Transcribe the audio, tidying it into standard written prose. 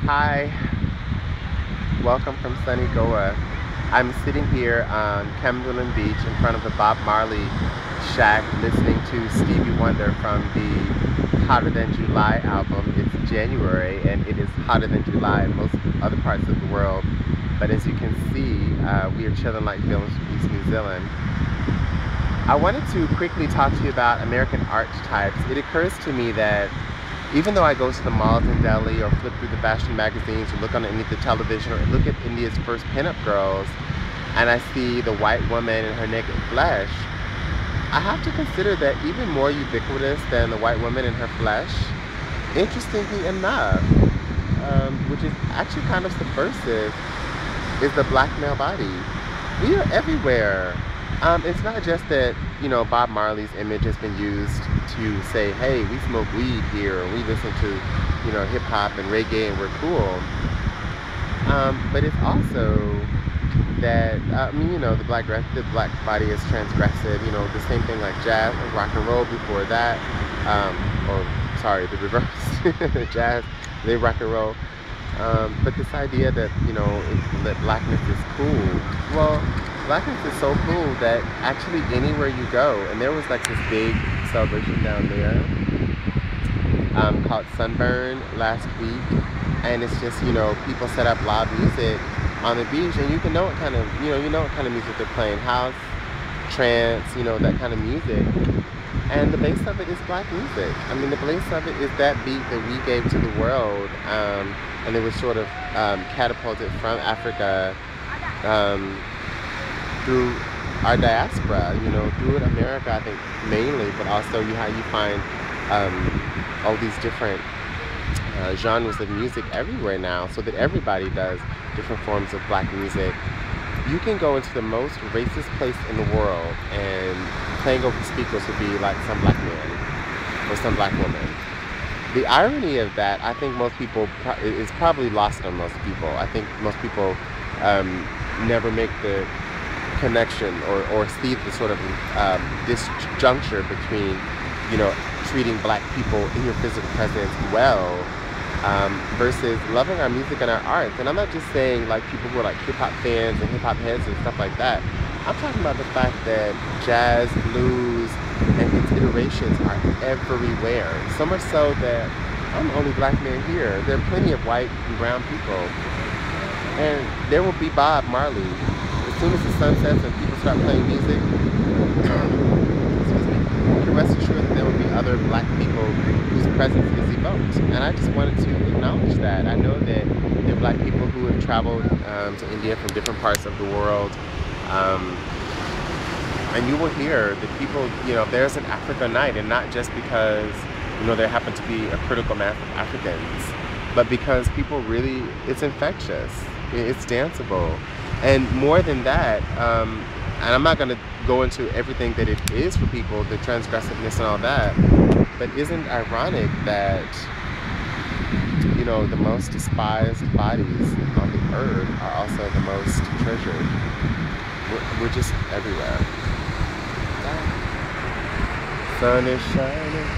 Hi, welcome from sunny Goa. I'm sitting here on Camden Beach in front of the Bob Marley shack listening to Stevie Wonder from the Hotter Than July album. It's January and it is hotter than July in most other parts of the world. But as you can see, we are chilling like villains from East New Zealand. I wanted to quickly talk to you about American archetypes. It occurs to me that even though I go to the malls in Delhi or flip through the fashion magazines or look underneath the television or look at India's first pinup girls and I see the white woman in her naked flesh, I have to consider that even more ubiquitous than the white woman in her flesh, interestingly enough, which is actually kind of subversive, is the black male body. We are everywhere. It's not just that, Bob Marley's image has been used to say, hey, we smoke weed here, or we listen to, hip hop and reggae and we're cool. But it's also that, the black body is transgressive, the same thing like jazz and rock and roll before that, the reverse, jazz, they rock and roll. But this idea that, that blackness is cool, well, blackness is so cool that actually anywhere you go, and there was like this big celebration down there called Sunburn last week, and it's just, people set up loud music on the beach, and you know what kind of, what kind of music they're playing, house, trance, that kind of music. And the base of it is black music. I mean, the base of it is that beat that we gave to the world, and it was sort of catapulted from Africa through our diaspora, through America, I think mainly, but also how you find all these different genres of music everywhere now, so that everybody does different forms of black music. You can go into the most racist place in the world and playing over speakers would be like some black man or some black woman. The irony of that, I think most people, is probably lost on most people. I think most people never make the connection or see the sort of disjuncture between, treating black people in your physical presence well versus loving our music and our arts. And I'm not just saying like people who are like hip-hop fans and hip-hop heads and stuff like that. I'm talking about the fact that jazz, blues, and its iterations are everywhere. So much so that I'm the only black man here. There are plenty of white and brown people. And there will be Bob Marley. As soon as the sun sets and people start playing music, you can rest assured that there will be other black people whose presence is evoked. And I just wanted to acknowledge that. I know that there are black people who have traveled to India from different parts of the world. And you will hear that people, there's an Africa night, and not just because, there happen to be a critical mass of Africans, but because people really, it's infectious, it's danceable. And more than that, and I'm not going to go into everything that it is for people, the transgressiveness and all that, but isn't it ironic that, the most despised bodies on the earth are also the most treasured? We're just everywhere. Sun is shining.